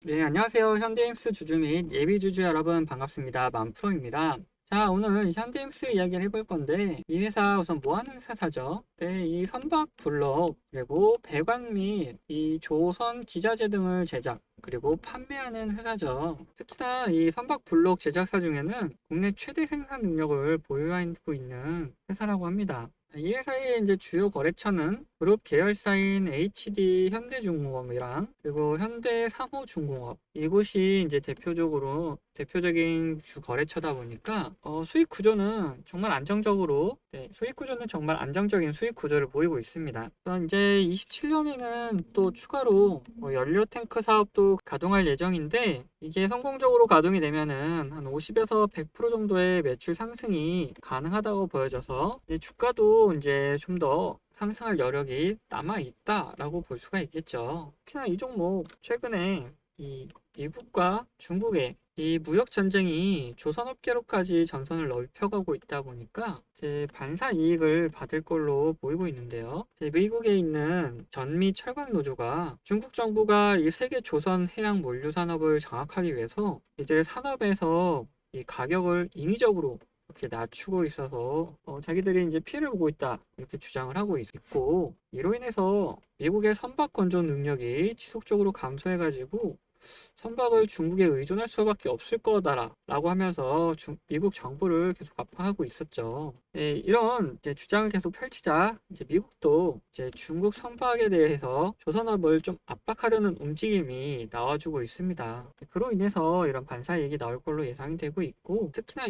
네, 안녕하세요. 현대임스 주주 및 예비주주 여러분 반갑습니다. 만프로입니다. 자, 오늘 현대임스 이야기를 해볼 건데, 이 회사 우선 뭐 하는 회사죠? 네, 이 선박 블록, 그리고 배관 및 이 조선 기자재 등을 제작, 그리고 판매하는 회사죠. 특히나 이 선박 블록 제작사 중에는 국내 최대 생산 능력을 보유하고 있는 회사라고 합니다. 이 회사의 이제 주요 거래처는 그룹 계열사인 HD 현대중공업이랑 그리고 현대사호중공업 이곳이 이제 대표적인 주 거래처다 보니까 수익 구조는 정말 안정적인 수익 구조를 보이고 있습니다. 이제 27년에는 또 추가로 연료 탱크 사업도 가동할 예정인데 이게 성공적으로 가동이 되면은 한 50에서 100% 정도의 매출 상승이 가능하다고 보여져서 이제 주가도 이제 좀 더 상승할 여력이 남아 있다라고 볼 수가 있겠죠. 특히나 이 종목 최근에 이 미국과 중국의 이 무역 전쟁이 조선업계로까지 전선을 넓혀가고 있다 보니까 이제 반사 이익을 받을 걸로 보이고 있는데요. 이제 미국에 있는 전미 철강 노조가 중국 정부가 이 세계 조선 해양 물류 산업을 장악하기 위해서 이들 산업에서 이 가격을 인위적으로 이렇게 낮추고 있어서 자기들이 이제 피해를 보고 있다 이렇게 주장을 하고 있고, 이로 인해서 미국의 선박 건조 능력이 지속적으로 감소해가지고 선박을 중국에 의존할 수밖에 없을 거다라고 하면서 미국 정부를 계속 압박하고 있었죠. 예, 이런 이제 주장을 계속 펼치자 이제 미국도 이제 중국 선박에 대해서 조선업을 좀 압박하려는 움직임이 나와주고 있습니다. 그로 인해서 이런 반사이익이 나올 걸로 예상이 되고 있고, 특히나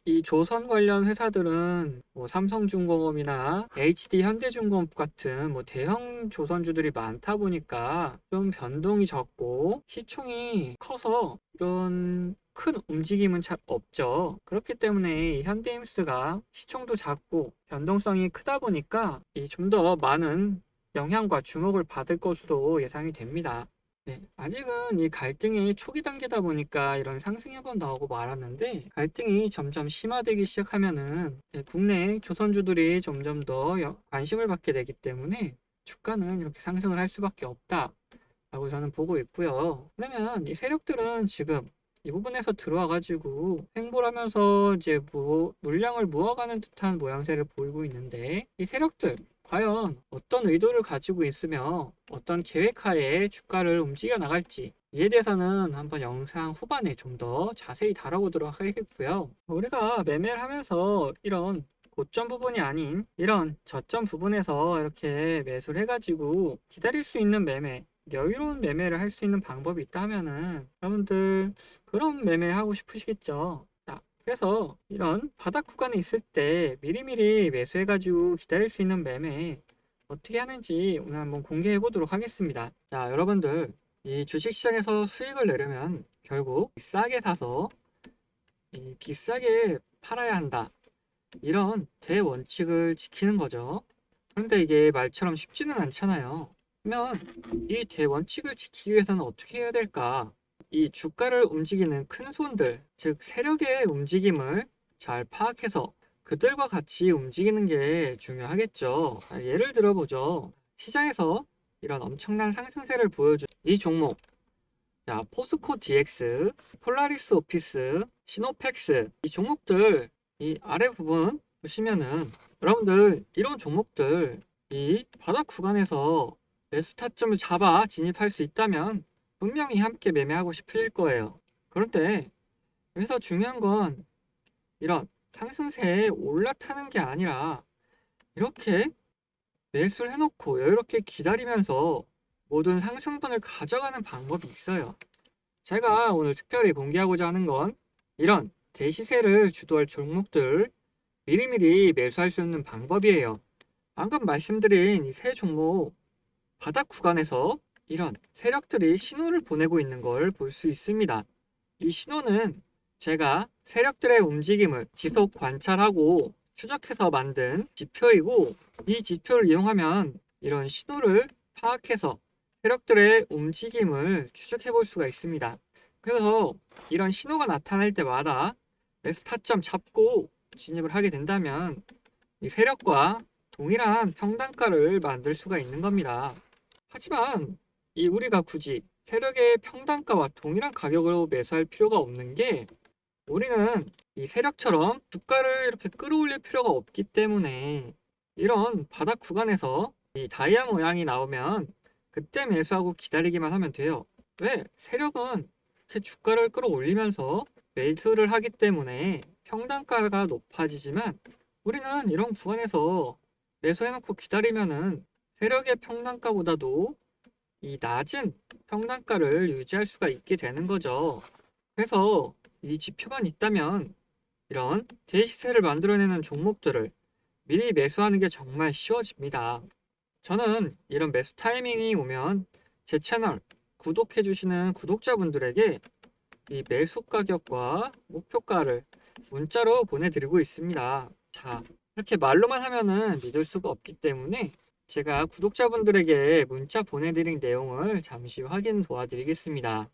이 조선 관련 회사들은 뭐 삼성중공업이나 HD 현대중공업 같은 뭐 대형 조선주들이 많다 보니까 좀 변동이 적고 시총이 커서 이런 큰 움직임은 잘 없죠. 그렇기 때문에 이 현대임스가 시총도 작고 변동성이 크다 보니까 좀 더 많은 영향과 주목을 받을 것으로 예상이 됩니다. 네, 아직은 이 갈등이 초기 단계다 보니까 이런 상승이 한번 나오고 말았는데, 갈등이 점점 심화되기 시작하면은 국내 조선주들이 점점 더 관심을 받게 되기 때문에 주가는 이렇게 상승을 할 수밖에 없다라고 저는 보고 있고요. 그러면 이 세력들은 지금 이 부분에서 들어와 가지고 횡보를 하면서 이제 물량을 모아가는 듯한 모양새를 보이고 있는데, 이 세력들 과연 어떤 의도를 가지고 있으며 어떤 계획하에 주가를 움직여 나갈지, 이에 대해서는 한번 영상 후반에 좀 더 자세히 다뤄보도록 하겠고요. 우리가 매매를 하면서 이런 고점 부분이 아닌 이런 저점 부분에서 이렇게 매수를 해가지고 기다릴 수 있는 매매, 여유로운 매매를 할 수 있는 방법이 있다면은 여러분들 그런 매매 하고 싶으시겠죠. 자, 그래서 이런 바닥 구간에 있을 때 미리미리 매수해가지고 기다릴 수 있는 매매 어떻게 하는지 오늘 한번 공개해 보도록 하겠습니다. 자, 여러분들 이 주식시장에서 수익을 내려면 결국 싸게 사서 비싸게 팔아야 한다, 이런 대원칙을 지키는 거죠. 그런데 이게 말처럼 쉽지는 않잖아요. 그러면 이 대원칙을 지키기 위해서는 어떻게 해야 될까? 이 주가를 움직이는 큰 손들, 즉 세력의 움직임을 잘 파악해서 그들과 같이 움직이는 게 중요하겠죠. 예를 들어보죠. 시장에서 이런 엄청난 상승세를 보여준 이 종목, 자, 포스코 DX, 폴라리스 오피스, 시노펙스, 이 종목들 이 아래 부분 보시면은 여러분들 이런 종목들 이 바닥 구간에서 매수 타점을 잡아 진입할 수 있다면 분명히 함께 매매하고 싶으실 거예요. 그런데 여기서 중요한 건 이런 상승세에 올라타는 게 아니라 이렇게 매수를 해놓고 여유롭게 기다리면서 모든 상승분을 가져가는 방법이 있어요. 제가 오늘 특별히 공개하고자 하는 건 이런 대시세를 주도할 종목들 미리미리 매수할 수 있는 방법이에요. 방금 말씀드린 이 세 종목 바닥 구간에서 이런 세력들이 신호를 보내고 있는 걸 볼 수 있습니다. 이 신호는 제가 세력들의 움직임을 지속 관찰하고 추적해서 만든 지표이고, 이 지표를 이용하면 이런 신호를 파악해서 세력들의 움직임을 추적해 볼 수가 있습니다. 그래서 이런 신호가 나타날 때마다 매수 타점 잡고 진입을 하게 된다면 이 세력과 동일한 평단가를 만들 수가 있는 겁니다. 하지만 이 우리가 굳이 세력의 평단가와 동일한 가격으로 매수할 필요가 없는 게, 우리는 이 세력처럼 주가를 이렇게 끌어올릴 필요가 없기 때문에 이런 바닥 구간에서 이 다이아 모양이 나오면 그때 매수하고 기다리기만 하면 돼요. 왜? 세력은 이렇게 주가를 끌어올리면서 매수를 하기 때문에 평단가가 높아지지만, 우리는 이런 구간에서 매수해놓고 기다리면은 세력의 평단가보다도 이 낮은 평단가를 유지할 수가 있게 되는 거죠. 그래서 이 지표만 있다면 이런 대시세를 만들어내는 종목들을 미리 매수하는 게 정말 쉬워집니다. 저는 이런 매수 타이밍이 오면 제 채널 구독해 주시는 구독자분들에게 이 매수 가격과 목표가를 문자로 보내드리고 있습니다. 자, 이렇게 말로만 하면은 믿을 수가 없기 때문에 제가 구독자분들에게 문자 보내드린 내용을 잠시 확인 도와드리겠습니다.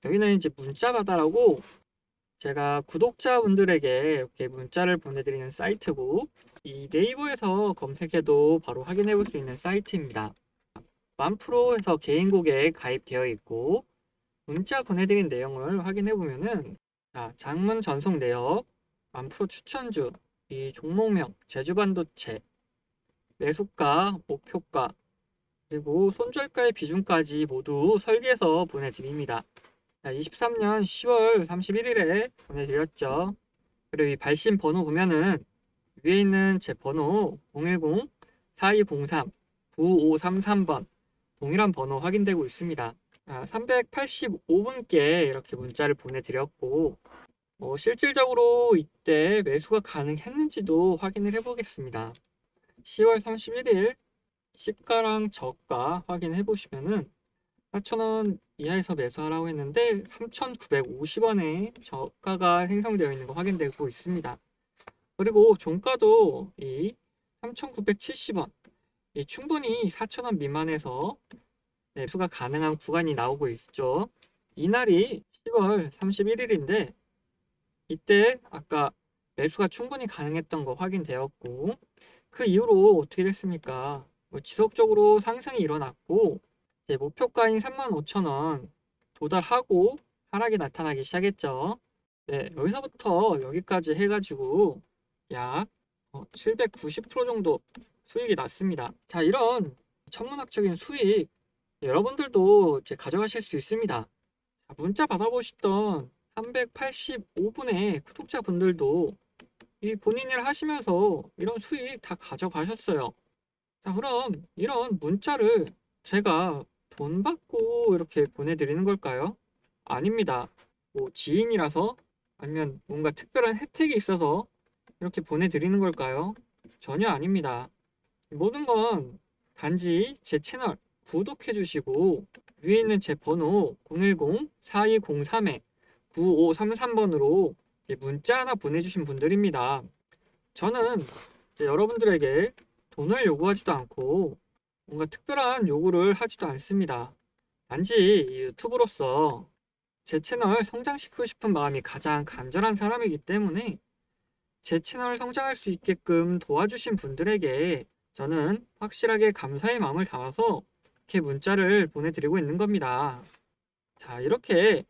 여기는 이제 문자 바다라고 제가 구독자분들에게 이렇게 문자를 보내드리는 사이트고, 이 네이버에서 검색해도 바로 확인해 볼 수 있는 사이트입니다. 만프로에서 개인 고객 가입되어 있고, 문자 보내드린 내용을 확인해 보면은, 장문 전송 내역, 만프로 추천주, 이 종목명, 제주반도체, 매수가, 목표가, 그리고 손절가의 비중까지 모두 설계해서 보내드립니다. 23년 10월 31일에 보내드렸죠. 그리고 이 발신 번호 보면은 위에 있는 제 번호 010-4203-9533번 동일한 번호 확인되고 있습니다. 385분께 이렇게 문자를 보내드렸고, 실질적으로 이때 매수가 가능했는지도 확인을 해보겠습니다. 10월 31일 시가랑 저가 확인해 보시면은 4,000원 이하에서 매수하라고 했는데 3,950원에 저가가 생성되어 있는 거 확인되고 있습니다. 그리고 종가도 이 3,970원, 이 충분히 4,000원 미만에서 매수가 가능한 구간이 나오고 있죠. 이날이 10월 31일인데 이때 아까 매수가 충분히 가능했던 거 확인되었고, 그 이후로 어떻게 됐습니까? 지속적으로 상승이 일어났고, 이제 목표가인 35,000원 도달하고 하락이 나타나기 시작했죠. 네, 여기서부터 여기까지 해가지고 약 790% 정도 수익이 났습니다. 자, 이런 천문학적인 수익 여러분들도 이제 가져가실 수 있습니다. 문자 받아보시던 385분의 구독자분들도 이 본인 일 하시면서 이런 수익 다 가져가셨어요. 자, 그럼 이런 문자를 제가 돈 받고 이렇게 보내드리는 걸까요? 아닙니다. 뭐 지인이라서, 아니면 뭔가 특별한 혜택이 있어서 이렇게 보내드리는 걸까요? 전혀 아닙니다. 모든 건 단지 제 채널 구독해 주시고 위에 있는 제 번호 010-4203-9533번으로 문자 하나 보내주신 분들입니다. 저는 여러분들에게 돈을 요구하지도 않고 뭔가 특별한 요구를 하지도 않습니다. 단지 유튜브로서 제 채널 성장시키고 싶은 마음이 가장 간절한 사람이기 때문에 제 채널 성장할 수 있게끔 도와주신 분들에게 저는 확실하게 감사의 마음을 담아서 이렇게 문자를 보내드리고 있는 겁니다. 자, 이렇게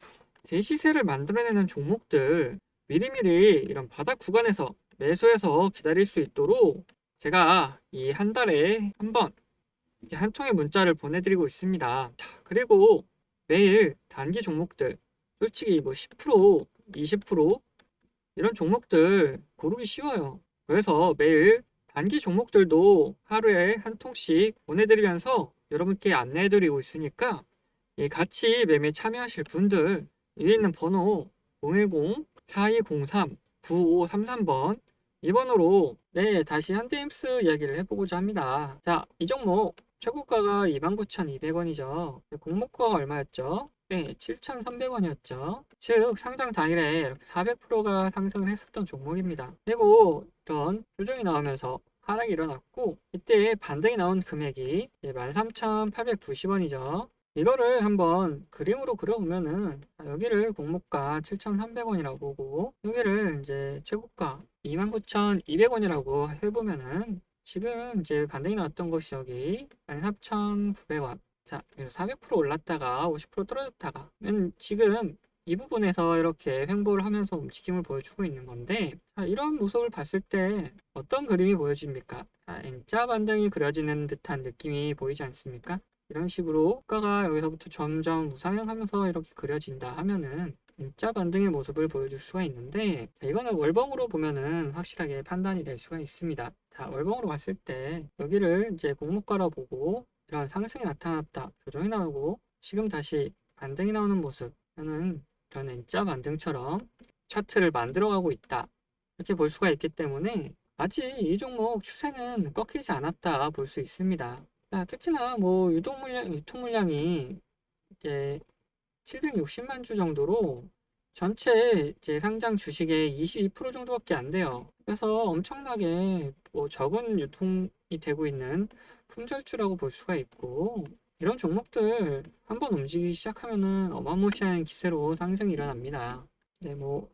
대시세를 만들어내는 종목들 미리미리 이런 바닥 구간에서 매수해서 기다릴 수 있도록 제가 이 한 달에 한 번 한 통의 문자를 보내드리고 있습니다. 자, 그리고 매일 단기 종목들 솔직히 뭐 10%, 20% 이런 종목들 고르기 쉬워요. 그래서 매일 단기 종목들도 하루에 한 통씩 보내드리면서 여러분께 안내해드리고 있으니까 같이 매매 참여하실 분들 위에 있는 번호 010-4203-9533번 이 번호로 다시 현대임스 이야기를 해보고자 합니다. 자, 이 종목 최고가가 29,200원이죠. 공모가가 얼마였죠? 7,300원이었죠. 즉 상장 당일에 이렇게 400%가 상승을 했었던 종목입니다. 그리고 이런 조정이 나오면서 하락이 일어났고, 이때 반등이 나온 금액이 13,890원이죠. 이거를 한번 그림으로 그려보면은 여기를 공모가 7,300원이라고 보고 여기를 이제 최고가 29,200원이라고 해보면은 지금 이제 반등이 나왔던 곳이 여기 14,900원, 자, 그래서 400% 올랐다가 50% 떨어졌다가 지금 이 부분에서 이렇게 횡보를 하면서 움직임을 보여주고 있는 건데, 자, 이런 모습을 봤을 때 어떤 그림이 보여집니까? 자, N자 반등이 그려지는 듯한 느낌이 보이지 않습니까? 이런 식으로 효과가 여기서부터 점점 우상향하면서 이렇게 그려진다 하면은 N자 반등의 모습을 보여줄 수가 있는데, 자, 이거는 월봉으로 보면은 확실하게 판단이 될 수가 있습니다. 자, 월봉으로 봤을 때 여기를 이제 공모가로 보고 이런 상승이 나타났다, 조정이 나오고 지금 다시 반등이 나오는 모습, 저는 이런 N자 반등처럼 차트를 만들어가고 있다, 이렇게 볼 수가 있기 때문에 아직 이 종목 추세는 꺾이지 않았다 볼 수 있습니다. 자, 특히나 뭐 유통 물량이 이제 760만 주 정도로 전체 이제 상장 주식의 22% 정도밖에 안 돼요. 그래서 엄청나게 뭐 적은 유통이 되고 있는 품절주라고 볼 수가 있고, 이런 종목들 한번 움직이기 시작하면은 어마무시한 기세로 상승이 일어납니다. 네, 뭐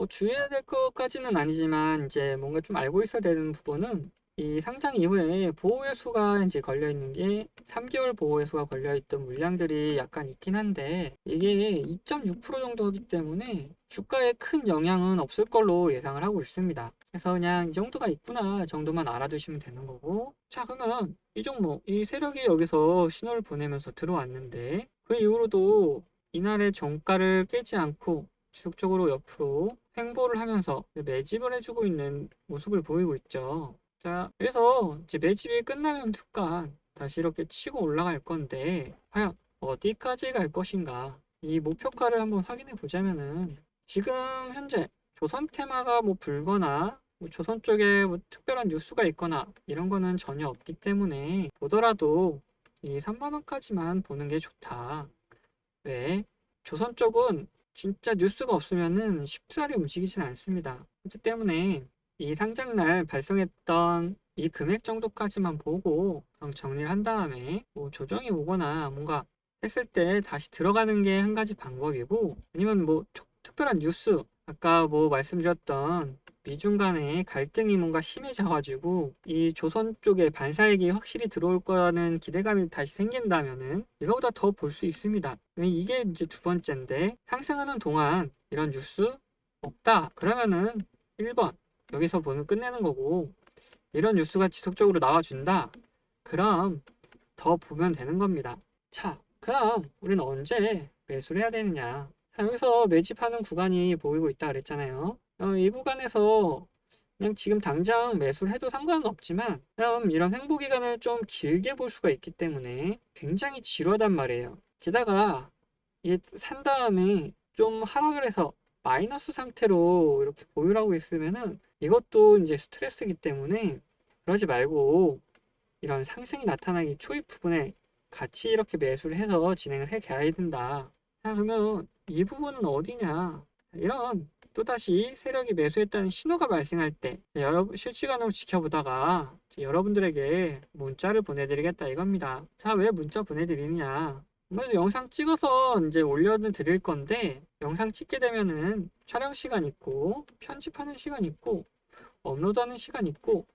주의해야 될 것까지는 아니지만 이제 뭔가 좀 알고 있어야 되는 부분은, 이 상장 이후에 보호회수가 이제 걸려 있는 게 3개월 보호회수가 걸려 있던 물량들이 약간 있긴 한데, 이게 2.6% 정도이기 때문에 주가에 큰 영향은 없을 걸로 예상을 하고 있습니다. 그래서 그냥 이 정도가 있구나 정도만 알아두시면 되는 거고, 자, 그러면 이 종목, 이 세력이 여기서 신호를 보내면서 들어왔는데 그 이후로도 이날의 종가를 깨지 않고 지속적으로 옆으로 횡보를 하면서 매집을 해주고 있는 모습을 보이고 있죠. 자, 그래서 이제 매집이 끝나면 순간 다시 이렇게 치고 올라갈 건데, 과연 어디까지 갈 것인가? 이 목표가를 한번 확인해 보자면은, 지금 현재 조선 테마가 뭐 불거나 뭐 조선 쪽에 뭐 특별한 뉴스가 있거나 이런 거는 전혀 없기 때문에, 보더라도 이 3만 원까지만 보는 게 좋다. 왜? 조선 쪽은 진짜 뉴스가 없으면은 쉽사리 움직이진 않습니다. 그렇기 때문에 이 상장날 발송했던 이 금액 정도까지만 보고 정리를 한 다음에 뭐 조정이 오거나 뭔가 했을 때 다시 들어가는 게 한 가지 방법이고, 아니면 뭐 특별한 뉴스, 아까 뭐 말씀드렸던 미중 간의 갈등이 뭔가 심해져가지고 이 조선 쪽에 반사액이 확실히 들어올 거라는 기대감이 다시 생긴다면은 이거보다 더 볼 수 있습니다. 이게 이제 두 번째인데, 상승하는 동안 이런 뉴스 없다 그러면은 1번 여기서 보는 끝내는 거고, 이런 뉴스가 지속적으로 나와준다 그럼 더 보면 되는 겁니다. 자, 그럼 우리는 언제 매수를 해야 되느냐? 자, 여기서 매집하는 구간이 보이고 있다 그랬잖아요. 이 구간에서 그냥 지금 당장 매수를 해도 상관은 없지만, 그럼 이런 횡보 기간을 좀 길게 볼 수가 있기 때문에 굉장히 지루하단 말이에요. 게다가 이게 산 다음에 좀 하락을 해서 마이너스 상태로 이렇게 보유하고 있으면은 이것도 이제 스트레스이기 때문에, 그러지 말고 이런 상승이 나타나기 초입 부분에 같이 이렇게 매수를 해서 진행을 해 가야 된다. 자, 그러면 이 부분은 어디냐? 이런 또다시 세력이 매수했다는 신호가 발생할 때 여러분 실시간으로 지켜보다가 여러분들에게 문자를 보내드리겠다 이겁니다. 자, 왜 문자 보내드리느냐? 오늘 영상 찍어서 이제 올려드릴 건데, 영상 찍게 되면은 촬영 시간 있고 편집하는 시간 있고 업로드하는 시간 있고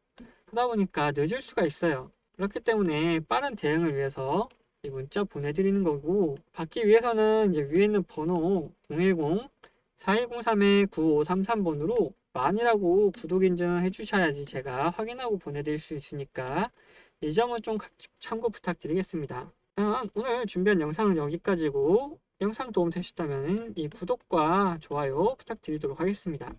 하다 보니까 늦을 수가 있어요. 그렇기 때문에 빠른 대응을 위해서 이 문자 보내드리는 거고, 받기 위해서는 이제 위에 있는 번호 010-4103-9533번으로 만이라고 구독 인증을 해주셔야지 제가 확인하고 보내드릴 수 있으니까 이 점은 좀 참고 부탁드리겠습니다. 오늘 준비한 영상은 여기까지고, 영상 도움 되셨다면 이 구독과 좋아요 부탁드리도록 하겠습니다.